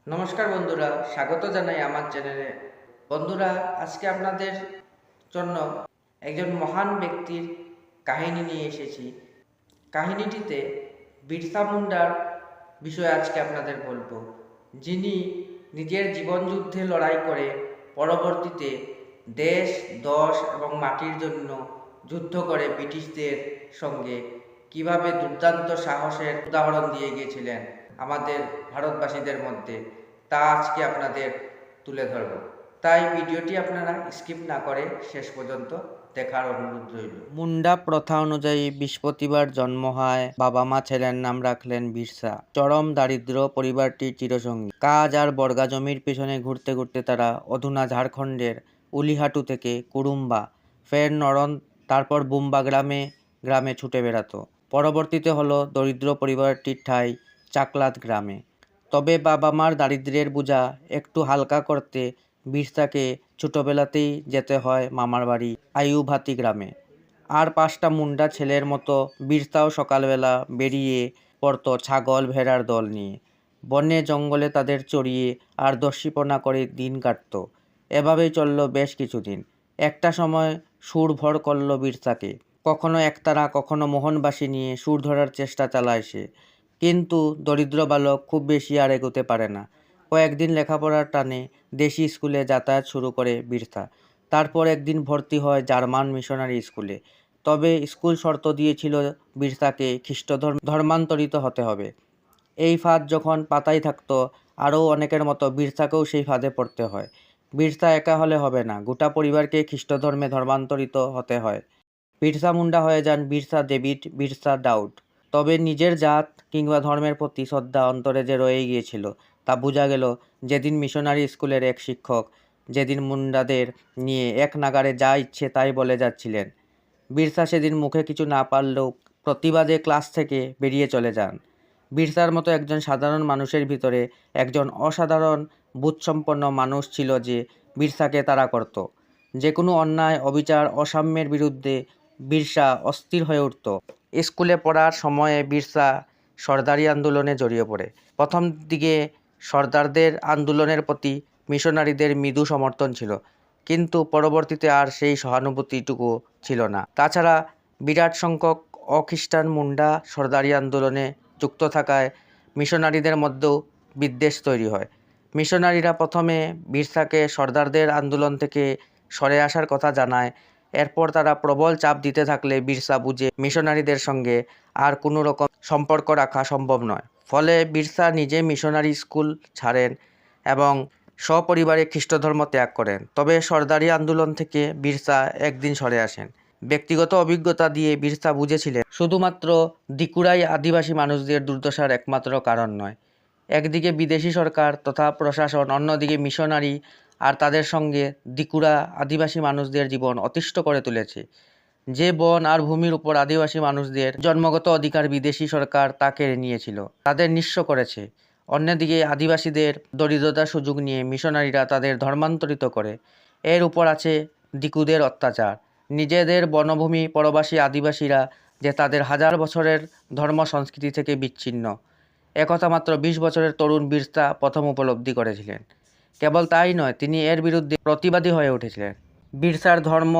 নমস্কার বন্ধুরা, স্বাগত জানাই আমার চ্যানেলে। বন্ধুরা, আজকে আপনাদের জন্য একজন মহান ব্যক্তির কাহিনী নিয়ে এসেছি। কাহিনীটিতে বিরসা মুন্ডার বিষয়ে আজকে আপনাদের বলবো, যিনি নিজের জীবনযুদ্ধে লড়াই করে পরবর্তীতে দেশ, দশ এবং মাটির জন্য যুদ্ধ করে ব্রিটিশদের সঙ্গে কিভাবে দুর্দান্ত সাহসের উদাহরণ দিয়ে গিয়েছিলেন আমাদের ভারতবাসীদের মধ্যে, তা আজকে আপনাদের তুলে ধরব। তাই ভিডিওটি আপনারা স্কিপ না করে শেষ পর্যন্ত দেখার অনুরোধ রইল। মুন্ডা প্রথা অনুযায়ী বৃহস্পতিবার জন্ম হয়। বাবা মা ছেলের নাম রাখলেন বিরসা। চরম দারিদ্র পরিবারটি চিরসঙ্গী। কাজ আর বর্গা জমির পেছনে ঘুরতে ঘুরতে তারা অধুনা ঝাড়খণ্ডের উলিহাটু থেকে কুড়ুম্বা, ফের নরন, তারপর বুম্বা গ্রামে গ্রামে ছুটে বেড়াতো। পরবর্তীতে হলো দরিদ্র পরিবারটির ঠাঁই চাকলাত গ্রামে। তবে বাবা মার দারিদ্র্যের বোঝা একটু হালকা করতে বিরসাকে ছোটবেলাতেই যেতে হয় মামার বাড়ি আইয়ুভাতি গ্রামে। আর 5টা মুন্ডা ছেলের মতো বিরসাও সকালবেলা বেরিয়ে পড়তো ছাগল ভেড়ার দল নিয়ে। বনে জঙ্গলে তাদের চড়িয়ে আর দস্যিপনা করে দিন কাটতো। এভাবেই চলল বেশ কিছুদিন। একটা সময় সুর ভর করল বিরসাকে। কখনো একতারা, কখনো মোহনবাসী নিয়ে সুর ধরার চেষ্টা চালায় সে। কিন্তু দরিদ্র বালক খুব বেশি আর এগোতে পারে না। কয়েকদিন লেখাপড়ার টানে দেশি স্কুলে যাতায়াত শুরু করে বিরসা। তারপর একদিন ভর্তি হয় জার্মান মিশনারি স্কুলে। তবে স্কুল শর্ত দিয়েছিল বিরসাকে খ্রিস্ট ধর্মান্তরিত হতে হবে। এই ফাঁদ যখন পাতাই থাকতো, আরও অনেকের মতো বিরসাকেও সেই ফাঁদে পড়তে হয়। বিরসা একা হলে হবে না, গোটা পরিবারকে খ্রিস্ট ধর্মে ধর্মান্তরিত হতে হয়। বিরসা মুন্ডা হয়ে যান বিরসা ডেভিড, বিরসা ডাউড। তবে নিজের জাত কিংবা ধর্মের প্রতি শ্রদ্ধা অন্তরে যে রয়ে গিয়েছিল, তা বোঝা গেল যেদিন মিশনারি স্কুলের এক শিক্ষক যেদিন মুন্ডাদের নিয়ে এক নাগাড়ে যা ইচ্ছে তাই বলে যাচ্ছিলেন। বিরসা সেদিন মুখে কিছু না পারলেও প্রতিবাদে ক্লাস থেকে বেরিয়ে চলে যান। বিরসার মতো একজন সাধারণ মানুষের ভিতরে একজন অসাধারণ বোধসম্পন্ন মানুষ ছিল যে বিরসাকে তাড়া করত। যে কোনো অন্যায়, অবিচার, অসাম্যের বিরুদ্ধে বিরসা অস্থির হয়ে উঠত। স্কুলে পড়ার সময়ে বিরসা সর্দারি আন্দোলনে জড়িয়ে পড়ে। প্রথম দিকে সর্দারদের আন্দোলনের প্রতি মিশনারিদের মৃদু সমর্থন ছিল, কিন্তু পরবর্তীতে আর সেই সহানুভূতিটুকু ছিল না। তাছাড়া বিরাট সংখ্যক অখ্রিস্টান মুন্ডা সর্দারি আন্দোলনে যুক্ত থাকায় মিশনারিদের মধ্যেও বিদ্বেষ তৈরি হয়। মিশনারিরা প্রথমে বিরসাকে সর্দারদের আন্দোলন থেকে সরে আসার কথা জানায়। এরপর তারা প্রবল চাপ দিতে থাকলে বিরসা বুঝে মিশনারিদের সঙ্গে আর কোনো রকম সম্পর্ক রাখা সম্ভব নয়। ফলে বিরসা নিজে মিশনারি স্কুল ছাড়েন এবং সপরিবারে খ্রিস্টধর্ম ত্যাগ করেন। তবে সর্দারি আন্দোলন থেকে বিরসা একদিন সরে আসেন। ব্যক্তিগত অভিজ্ঞতা দিয়ে বিরসা বুঝেছিলেন শুধুমাত্র দিকুরাই আদিবাসী মানুষদের দুর্দশার একমাত্র কারণ নয়। একদিকে বিদেশি সরকার তথা প্রশাসন, অন্যদিকে মিশনারি আর তাদের সঙ্গে দিকুরা আদিবাসী মানুষদের জীবন অতিষ্ঠ করে তুলেছে। যে বন আর ভূমির উপর আদিবাসী মানুষদের জন্মগত অধিকার বিদেশি সরকার তা কেড়ে নিয়েছিল, তাদের নিঃস্ব করেছে। অন্যদিকে আদিবাসীদের দরিদ্রতার সুযোগ নিয়ে মিশনারিরা তাদের ধর্মান্তরিত করে। এর উপর আছে দিকুদের অত্যাচার। নিজেদের বনভূমি পরবাসী আদিবাসীরা যে তাদের হাজার বছরের ধর্ম সংস্কৃতি থেকে বিচ্ছিন্ন, একথা মাত্র 20 বছরের তরুণ বিরসা প্রথম উপলব্ধি করেছিলেন। কেবল তাই নয়, তিনি এর বিরুদ্ধে প্রতিবাদী হয়ে উঠেছিলেন। বিরসার ধর্ম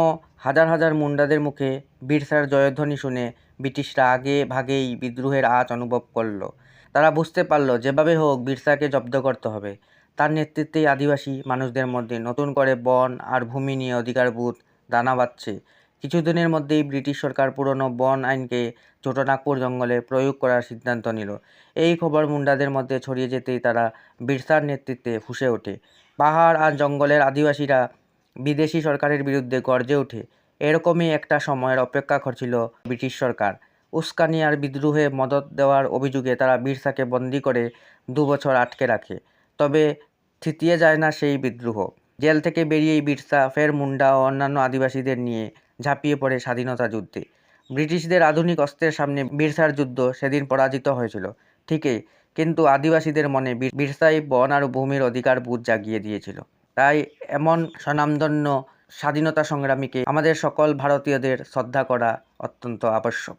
হাজার হাজার মুন্ডাদের মুখে বিরসার জয়ধ্বনি শুনে ব্রিটিশরা আগে ভাগেই বিদ্রোহের আঁচ অনুভব করল। তারা বুঝতে পারল যেভাবে হোক বিরসাকে জব্দ করতে হবে। তার নেতৃত্বেই আদিবাসী মানুষদের মধ্যে নতুন করে বন আর ভূমি নিয়ে অধিকারবোধ দানা বাঁধছে। কিছুদিনের মধ্যেই ব্রিটিশ সরকার পুরনো বন আইনকে ছোটনাগপুর জঙ্গলে প্রয়োগ করার সিদ্ধান্ত নিল। এই খবর মুন্ডাদের মধ্যে ছড়িয়ে যেতেই তারা বিরসার নেতৃত্বে ফুঁসে ওঠে। পাহাড় আর জঙ্গলের আদিবাসীরা বিদেশি সরকারের বিরুদ্ধে গর্জে ওঠে। এরকমই একটা সময়ের অপেক্ষা করছিল ব্রিটিশ সরকার। উস্কানি আর বিদ্রোহে মদদ দেওয়ার অভিযোগে তারা বিরসাকে বন্দি করে 2 বছর আটকে রাখে। তবে থিতিয়ে যায় না সেই বিদ্রোহ। জেল থেকে বেরিয়েই বিরসা ফের মুন্ডা ও অন্যান্য আদিবাসীদের নিয়ে ঝাঁপিয়ে পড়ে স্বাধীনতা যুদ্ধে। ব্রিটিশদের আধুনিক অস্ত্রের সামনে বিরসার যুদ্ধ সেদিন পরাজিত হয়েছিল ঠিকই, কিন্তু আদিবাসীদের মনে বিরসাই বন আর ভূমির অধিকার বোধ জাগিয়ে দিয়েছিল। তাই এমন স্বনামধন্য স্বাধীনতা সংগ্রামীকে আমাদের সকল ভারতীয়দের শ্রদ্ধা করা অত্যন্ত আবশ্যক।